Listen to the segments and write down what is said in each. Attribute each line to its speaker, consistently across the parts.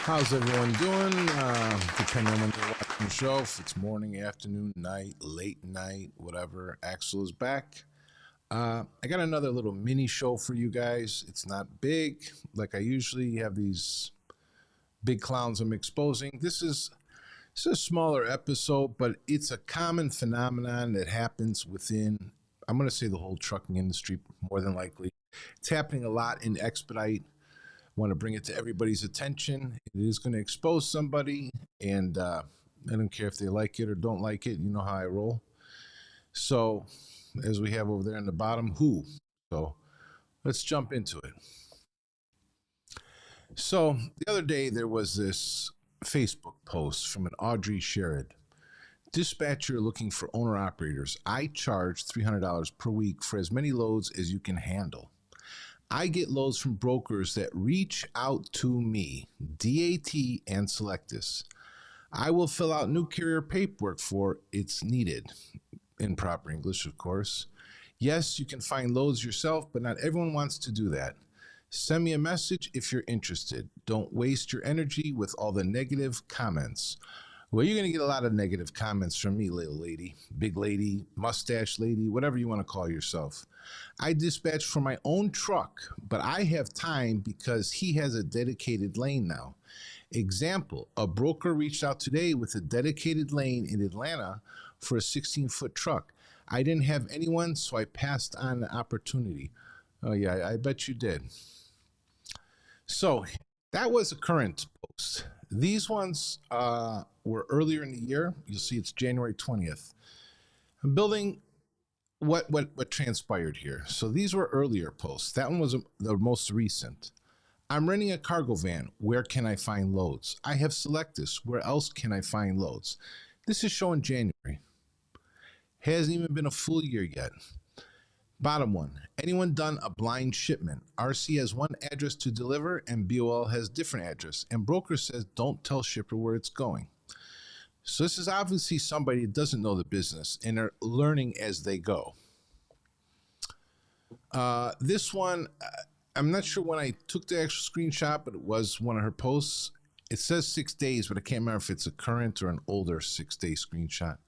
Speaker 1: How's everyone doing? Depending on when you're watching the show, if it's morning, afternoon, night, late night, whatever, Axel is back. I got another little mini show for you guys. It's not big, like I usually have these big clowns I'm exposing. This is a smaller episode, but it's a common phenomenon that happens within, I'm going to say, the whole trucking industry, more than likely. It's happening a lot in Expedite. Want to bring it to everybody's attention. It is going to expose somebody, and I don't care if they like it or don't like it. You know how I roll. So, as we have over there in the bottom, who? So, let's jump into it. So, the other day there was this Facebook post from an Audrey Sherrod. Dispatcher looking for owner-operators. I charge $300 per week for as many loads as you can handle. I get loads from brokers that reach out to me, DAT and Selectus. I will fill out new carrier paperwork for it's needed, in proper English, of course. Yes, you can find loads yourself, but not everyone wants to do that. Send me a message if you're interested. Don't waste your energy with all the negative comments. Well, you're going to get a lot of negative comments from me, little lady, big lady, mustache lady, whatever you want to call yourself. I dispatch for my own truck, but I have time because he has a dedicated lane now. Example, a broker reached out today with a dedicated lane in Atlanta for a 16-foot truck. I didn't have anyone, so I passed on the opportunity. Oh, yeah, I bet you did. So that was a current post. These ones were earlier in the year. You'll see it's January 20th. I'm building what transpired here. So these were earlier posts. That one was the most recent. I'm renting a cargo van. Where can I find loads? I have Selectus. Where else can I find loads? This is showing January. Hasn't even been a full year yet. Bottom one, anyone done a blind shipment? RC has one address to deliver and BOL has different address. And broker says don't tell shipper where it's going. So this is obviously somebody that doesn't know the business and are learning as they go. This one, I'm not sure when I took the actual screenshot, but it was one of her posts. It says 6 days, but I can't remember if it's a current or an older 6-day screenshot.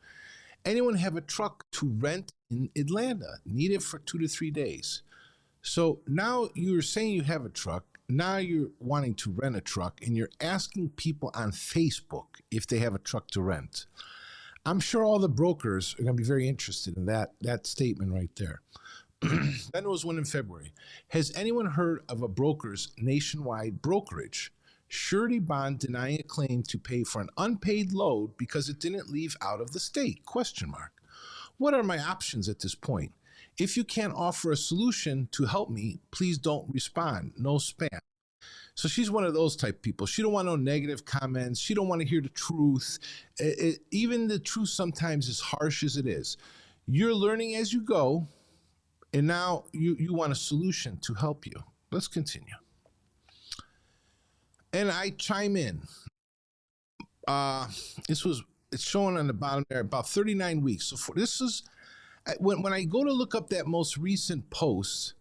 Speaker 1: Anyone have a truck to rent in Atlanta? Need it for 2 to 3 days. So now you're saying you have a truck. Now you're wanting to rent a truck, and you're asking people on Facebook if they have a truck to rent. I'm sure all the brokers are going to be very interested in that statement right there. Then there was one in February. Has anyone heard of a broker's nationwide brokerage? Surety bond denying a claim to pay for an unpaid load because it didn't leave out of the state? ? What are my options at this point? If you can't offer a solution to help me, please don't respond. No spam. So she's one of those type people. She don't want no negative comments. She don't want to hear the truth. Even the truth sometimes, as harsh as it is. You're learning as you go, and now you want a solution to help you. Let's continue. And I chime in. It's showing on the bottom there about 39 weeks. So this is when I go to look up that most recent post,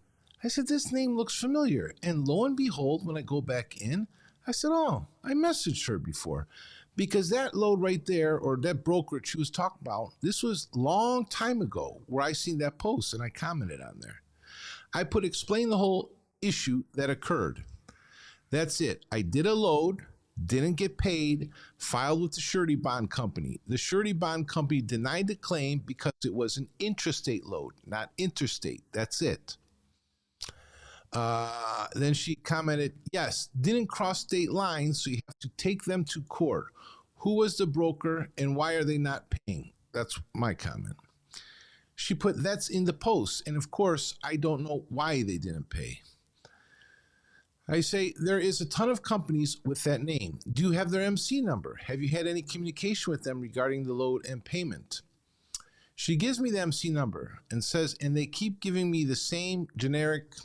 Speaker 1: I said, this name looks familiar. And lo and behold, when I go back in, I said, oh, I messaged her before. Because that load right there, or that brokerage she was talking about, this was a long time ago where I seen that post and I commented on there. I explain the whole issue that occurred. That's it. I did a load, didn't get paid, filed with the surety bond company. The surety bond company denied the claim because it was an intrastate load, not interstate. That's it. Then she commented, yes, didn't cross state lines, so you have to take them to court. Who was the broker and why are they not paying? That's my comment. She put, that's in the post. And of course, I don't know why they didn't pay. I say, there is a ton of companies with that name. Do you have their MC number? Have you had any communication with them regarding the load and payment? She gives me the MC number and says, and they keep giving me the same generic,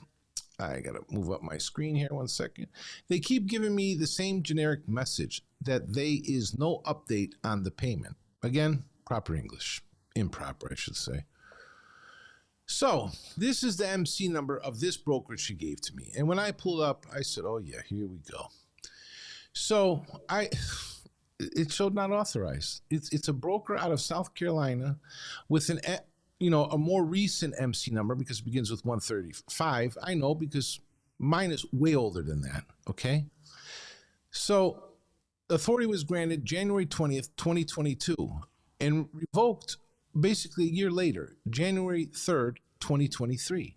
Speaker 1: I gotta move up my screen here 1 second. They keep giving me the same generic message that there is no update on the payment. Again, proper English, improper, I should say. So this is the MC number of this brokerage she gave to me. And when I pulled up, I said, oh yeah, here we go. So it showed not authorized. It's a broker out of South Carolina with a more recent MC number because it begins with 135. I know because mine is way older than that. Okay. So authority was granted January 20th, 2022, and revoked basically a year later, January 3rd, 2023.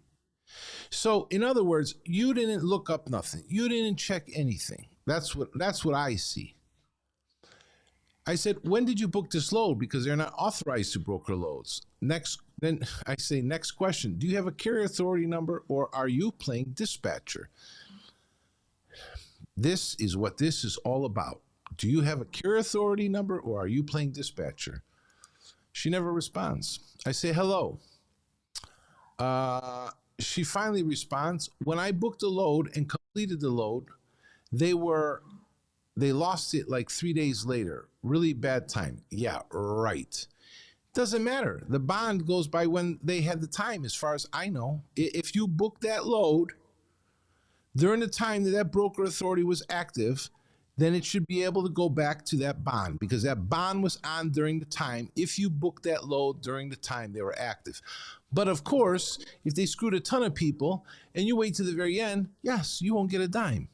Speaker 1: So in other words, you didn't look up nothing. You didn't check anything. That's what I see. I said, when did you book this load? Because they're not authorized to broker loads. Then I say, next question. Do you have a carrier authority number or are you playing dispatcher? This is what this is all about. Do you have a carrier authority number or are you playing dispatcher? She never responds. I say, hello. She finally responds. When I booked the load and completed the load, they lost it like 3 days later. Really bad time. Yeah, right. Doesn't matter. The bond goes by when they had the time, as far as I know. If you book that load during the time that broker authority was active, then it should be able to go back to that bond because that bond was on during the time if you booked that load during the time they were active. But of course, if they screwed a ton of people and you wait to the very end, yes, you won't get a dime.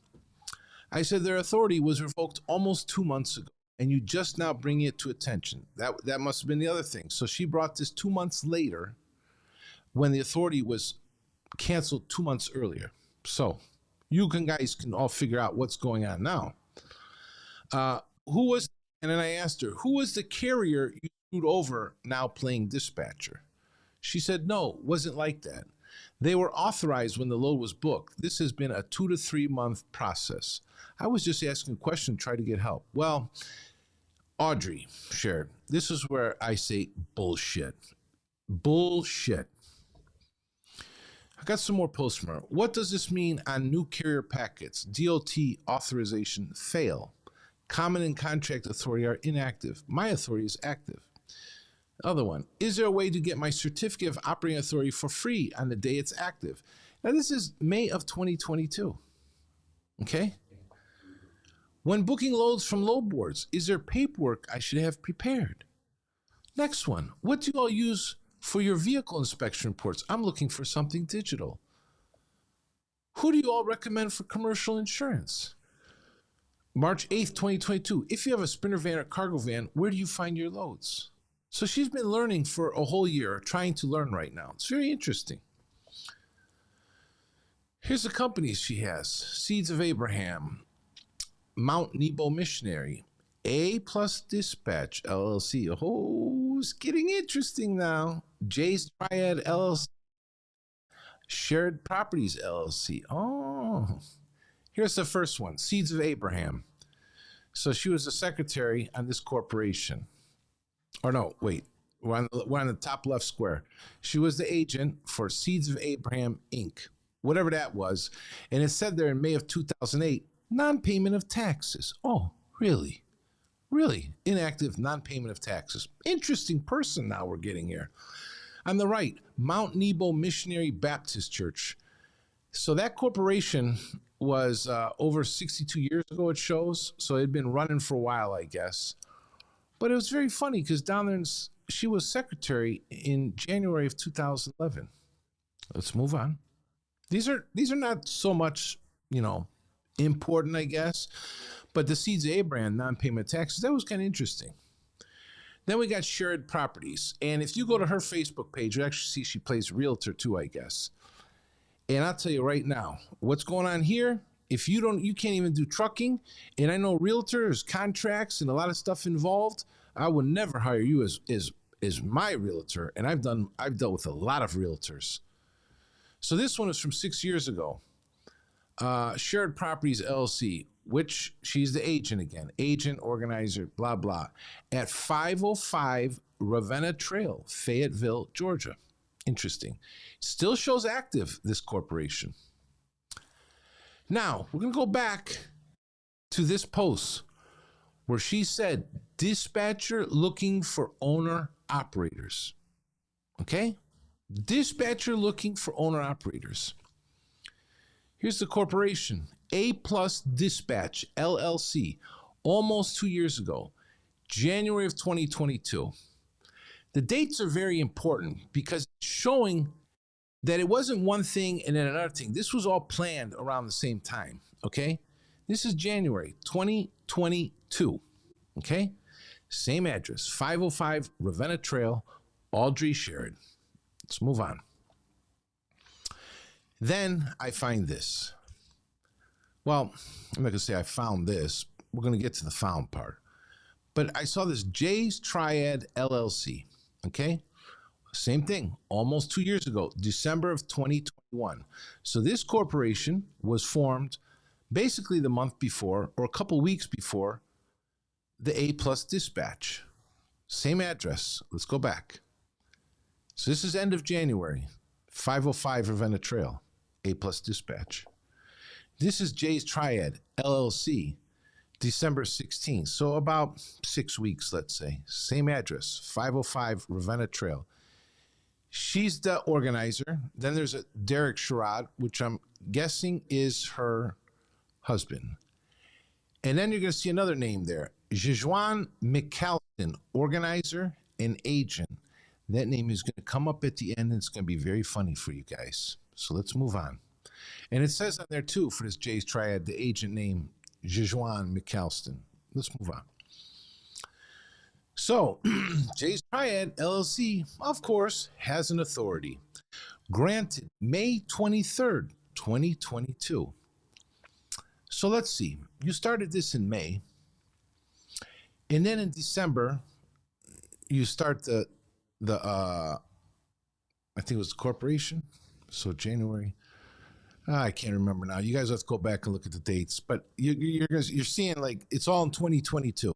Speaker 1: I said their authority was revoked almost 2 months ago, and you just now bring it to attention. That must have been the other thing. So she brought this 2 months later when the authority was canceled 2 months earlier. So you guys can all figure out what's going on now. And then I asked her, who was the carrier you screwed over now playing dispatcher? She said, no, wasn't like that. They were authorized when the load was booked. This has been a 2 to 3 month process. I was just asking a question, try to get help. Well, Audrey shared, this is where I say bullshit. Bullshit. I got some more posts from her. What does this mean on new carrier packets? DOT authorization fail. Common and contract authority are inactive. My authority is active. Other one, is there a way to get my certificate of operating authority for free on the day it's active? Now this is May of 2022. Okay. When booking loads from load boards, is there paperwork I should have prepared? Next one, what do you all use for your vehicle inspection reports? I'm looking for something digital. Who do you all recommend for commercial insurance? March 8th, 2022. If you have a Sprinter van or cargo van, where do you find your loads? So she's been learning for a whole year, trying to learn right now. It's very interesting. Here's the companies she has. Seeds of Abraham, Mount Nebo Missionary, A Plus Dispatch, LLC. Oh, it's getting interesting now. Jay's Triad, LLC. Shared Properties, LLC. Oh, here's the first one, Seeds of Abraham. So she was a secretary on this corporation. Or no, wait, we're on the top left square. She was the agent for Seeds of Abraham, Inc., whatever that was. And it said there in May of 2008, non-payment of taxes. Oh, really? Really? Inactive non-payment of taxes. Interesting person now we're getting here. On the right, Mount Nebo Missionary Baptist Church. So that corporation was over 62 years ago, it shows. So it had been running for a while, I guess. But it was very funny because down there, she was secretary in January of 2011. Let's move on. These are not so much, important, I guess. But the Seeds of Abraham, non-payment taxes, that was kind of interesting. Then we got Shared Properties. And if you go to her Facebook page, you actually see she plays realtor too, I guess. And I'll tell you right now, what's going on here, if you can't even do trucking, and I know realtors, contracts, and a lot of stuff involved, I would never hire you as my realtor. And I've dealt with a lot of realtors. So this one is from 6 years ago. Shared Properties LLC, which she's the agent again, agent, organizer, blah, blah, at 505 Ravenna Trail, Fayetteville, Georgia. Interesting. Still shows active, this corporation. Now, we're going to go back to this post where she said, dispatcher looking for owner operators. Okay? Dispatcher looking for owner operators. Here's the corporation, A Plus Dispatch, LLC, almost 2 years ago, January of 2022. The dates are very important because it's showing that it wasn't one thing and then another thing. This was all planned around the same time, okay? This is January 2022, okay? Same address, 505 Ravenna Trail, Audrey Sherrod. Let's move on. Then I find this. Well, I'm not going to say I found this. We're going to get to the found part. But I saw this Jay's Triad LLC, okay? Same thing, almost 2 years ago, December of 2021. So this corporation was formed basically the month before or a couple weeks before the A Plus Dispatch. Same address. Let's go back. So this is end of January, 505 Ravenna Trail, A Plus Dispatch. This is Jay's Triad, LLC, December 16th. So about 6 weeks, let's say. Same address, 505 Ravenna Trail. She's the organizer. Then there's a Derek Sherrod, which I'm guessing is her husband. And then you're going to see another name there, Jejuan McAlston, organizer and agent. That name is going to come up at the end, and it's going to be very funny for you guys. So let's move on. And it says on there, too, for this Jay's Triad, the agent name, Jejuan McAlston. Let's move on. So, Jay's Triad, LLC, of course, has an authority. Granted, May 23rd, 2022. So let's see. You started this in May. And then in December, you start the I think it was the corporation. So January. I can't remember now. You guys have to go back and look at the dates. But you're seeing like it's all in 2022.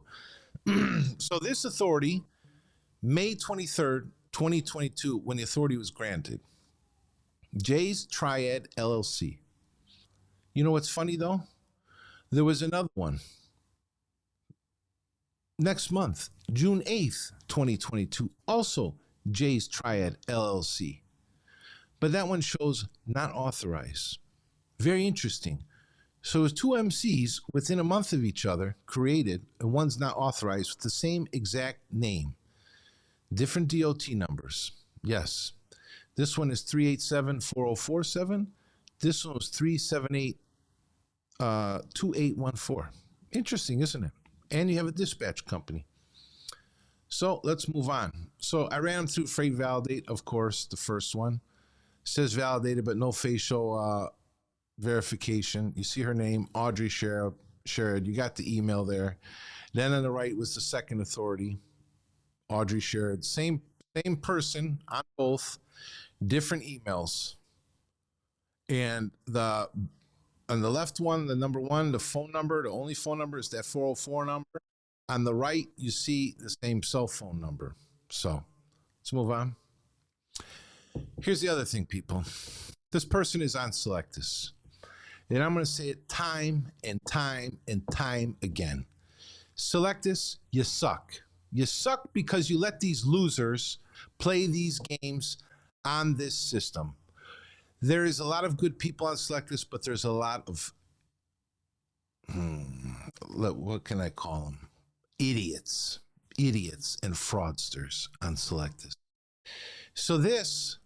Speaker 1: So this authority, May 23rd, 2022, when the authority was granted. Jay's Triad LLC. You know what's funny though? There was another one. Next month, June 8th, 2022, also Jay's Triad LLC. But that one shows not authorized. Very interesting. So it was two MCs within a month of each other created, and one's not authorized with the same exact name. Different DOT numbers. Yes. This one is 387-4047. This one was 378-2814. Interesting, isn't it? And you have a dispatch company. So let's move on. So I ran them through Freight Validate, of course, the first one. Says validated, but no facial verification. You see her name, Audrey Sherrod. You got the email there. Then on the right was the second authority, Audrey Sherrod. Same person on both, different emails. And on the left one, the number one, the phone number, the only phone number is that 404 number. On the right, you see the same cell phone number. So let's move on. Here's the other thing, people. This person is on Selectus. And I'm going to say it time and time and time again. Selectus, you suck. You suck because you let these losers play these games on this system. There is a lot of good people on Selectus, but there's a lot of, what can I call them? Idiots and fraudsters on Selectus. So this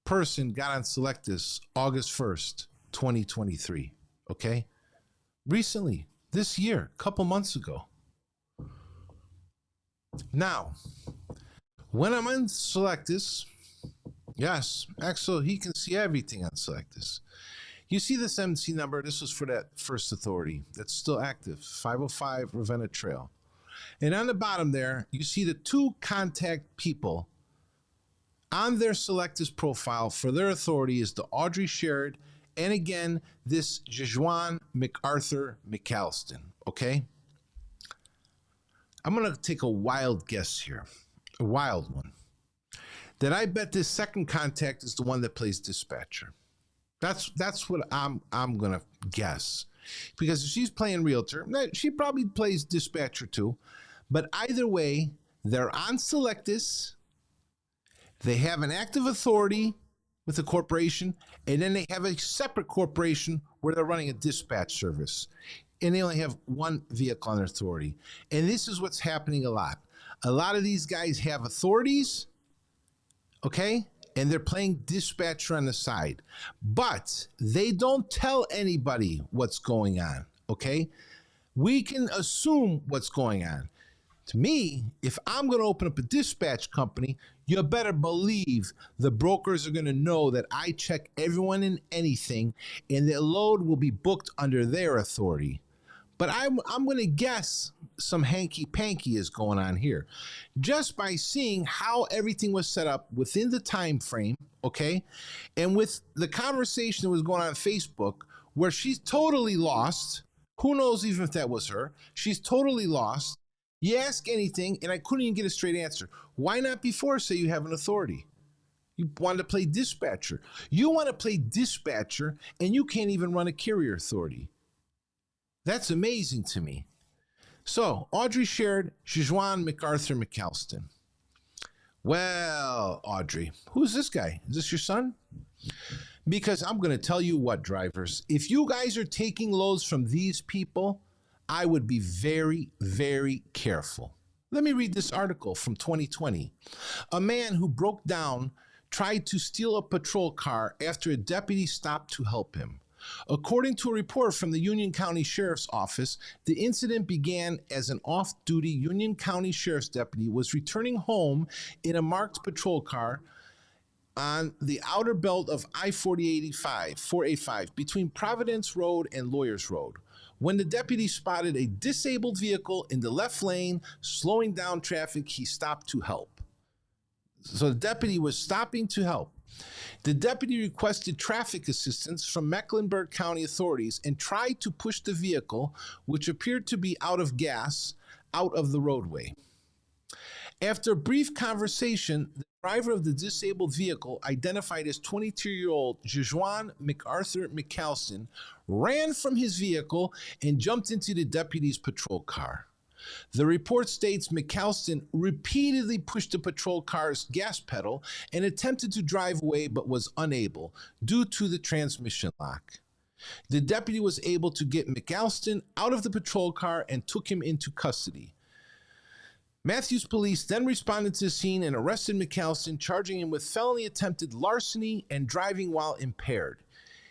Speaker 1: person got on Selectus August 1st, 2023, okay? Recently, this year, a couple months ago. Now, when I'm on Selectus, yes, Axel, he can see everything on Selectus. You see this MC number, this was for that first authority that's still active, 505 Ravenna Trail. And on the bottom there, you see the two contact people on their Selectus profile for their authority is the Audrey Sherrod, and again, this Jejuan MacArthur McAlston, okay? I'm going to take a wild guess here, a wild one, that I bet this second contact is the one that plays dispatcher. That's what I'm going to guess. Because if she's playing realtor, she probably plays dispatcher too. But either way, they're on Selectus. They have an active authority with a corporation, and then they have a separate corporation where they're running a dispatch service, and they only have one vehicle on their authority. And this is what's happening a lot. A lot of these guys have authorities, okay, and they're playing dispatcher on the side, but they don't tell anybody what's going on, okay? We can assume what's going on. To me, if I'm going to open up a dispatch company, you better believe the brokers are going to know that I check everyone and anything, and their load will be booked under their authority. But I'm going to guess some hanky-panky is going on here. Just by seeing how everything was set up within the time frame, okay, and with the conversation that was going on Facebook, where she's totally lost. Who knows even if that was her? She's totally lost. You ask anything, and I couldn't even get a straight answer. Why not before say you have an authority? You wanted to play dispatcher. You want to play dispatcher, and you can't even run a carrier authority. That's amazing to me. So, Audrey shared Jijuan MacArthur McAlston. Well, Audrey, who's this guy? Is this your son? Because I'm going to tell you what, drivers, if you guys are taking loads from these people, I would be very, very careful. Let me read this article from 2020. A man who broke down tried to steal a patrol car after a deputy stopped to help him. According to a report from the Union County Sheriff's Office, the incident began as an off-duty Union County Sheriff's deputy was returning home in a marked patrol car on the outer belt of I-485 between Providence Road and Lawyers Road, when the deputy spotted a disabled vehicle in the left lane slowing down traffic. He stopped to help. So the deputy was stopping to help. The deputy requested traffic assistance from Mecklenburg County authorities and tried to push the vehicle, which appeared to be out of gas, out of the roadway. After a brief conversation, the driver of the disabled vehicle, identified as 22-year-old Jijuan MacArthur McAlston, ran from his vehicle and jumped into the deputy's patrol car. The report states McAlston repeatedly pushed the patrol car's gas pedal and attempted to drive away but was unable due to the transmission lock. The deputy was able to get McAlston out of the patrol car and took him into custody. Matthews police then responded to the scene and arrested McAlston, charging him with felony attempted larceny and driving while impaired.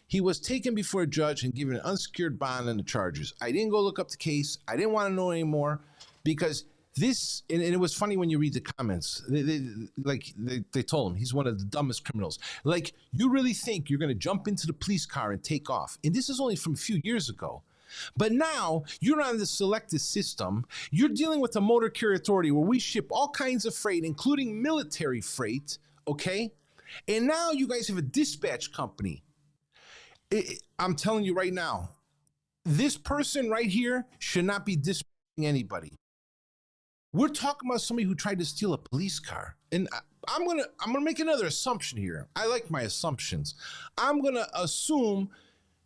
Speaker 1: He was taken before a judge and given an unsecured bond on the charges. I didn't go look up the case. I didn't want to know anymore because this, and it was funny when you read the comments, they told him he's one of the dumbest criminals. Like, you really think you're going to jump into the police car and take off? And this is only from a few years ago. But now you're on the selective system. You're dealing with the Motor Carrier Authority where we ship all kinds of freight, including military freight, okay? And now you guys have a dispatch company. I'm telling you right now, this person right here should not be dispatching anybody. We're talking about somebody who tried to steal a police car. And I'm gonna make another assumption here. I like my assumptions. I'm gonna assume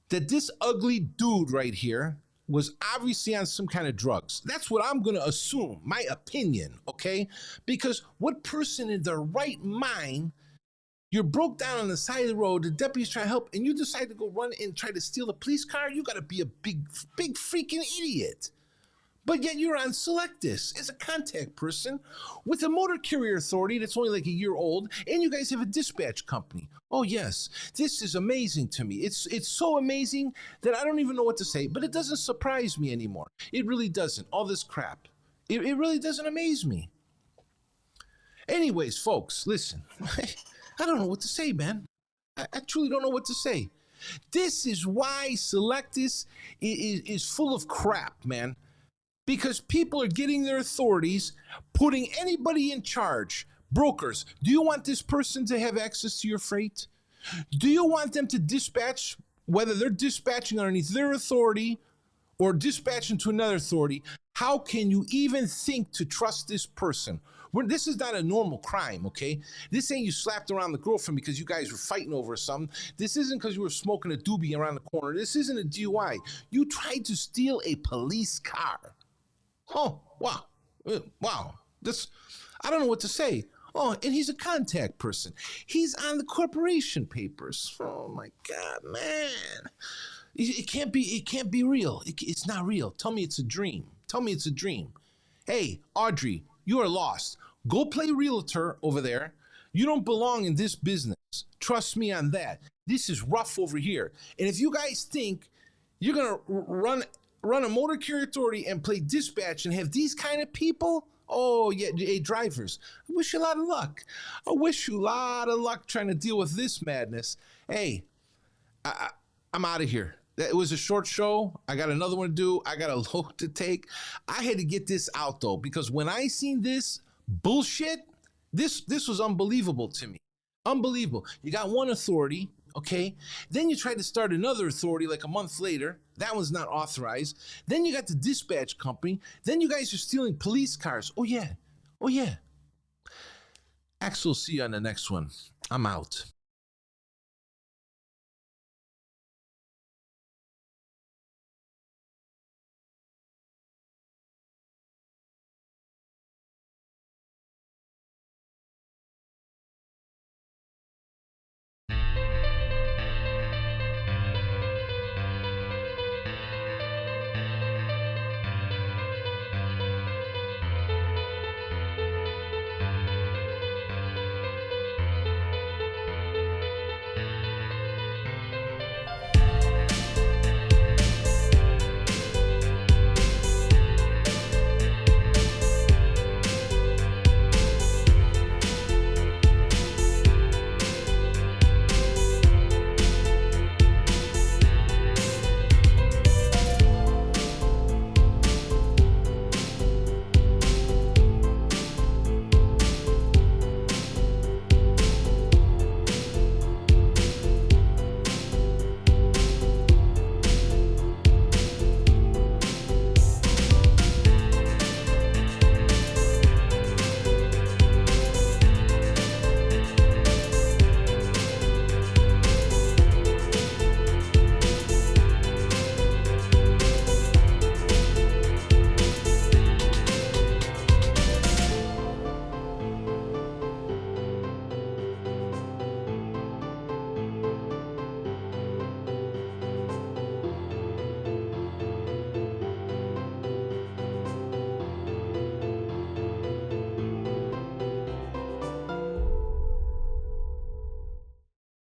Speaker 1: that this ugly dude right here was obviously on some kind of drugs. That's what I'm going to assume, my opinion, okay? Because what person in their right mind, you're broke down on the side of the road, the deputy's trying to help, and you decide to go run and try to steal a police car? You got to be a big freaking idiot. But yet you're on Selectus as a contact person with a Motor Carrier Authority that's only like a year old, and you guys have a dispatch company. Oh yes, this is amazing to me. It's so amazing that I don't even know what to say, but it doesn't surprise me anymore. It really doesn't. All this crap. It really doesn't amaze me. Anyways, folks, listen. I don't know what to say, man. I truly don't know what to say. This is why Selectus is full of crap, man. Because people are getting their authorities, putting anybody in charge. Brokers, do you want this person to have access to your freight? Do you want them to dispatch, whether they're dispatching underneath their authority or dispatching to another authority? How can you even think to trust this person? This is not a normal crime, okay? This ain't you slapped around the girlfriend because you guys were fighting over something. This isn't because you were smoking a doobie around the corner. This isn't a DUI. You tried to steal a police car. Oh, wow. Wow. This, I don't know what to say. Oh, and he's a contact person. He's on the corporation papers. Oh my God, man. It can't be real. It's not real. Tell me it's a dream. Tell me it's a dream. Hey, Audrey, you are lost. Go play realtor over there. You don't belong in this business. Trust me on that. This is rough over here. And if you guys think you're gonna run a motor carrier authority and play dispatch and have these kind of people, oh yeah, hey, drivers, I wish you a lot of luck. I wish you a lot of luck trying to deal with this madness. Hey, I'm out of here. It was a short show. I got another one to do. I got a load to take. I had to get this out though, because when I seen this bullshit, this was unbelievable to me. Unbelievable. You got one authority, okay? Then you tried to start another authority like a month later. That one's not authorized. Then you got the dispatch company. Then you guys are stealing police cars. Oh yeah. Oh yeah. Axel, see you on the next one. I'm out.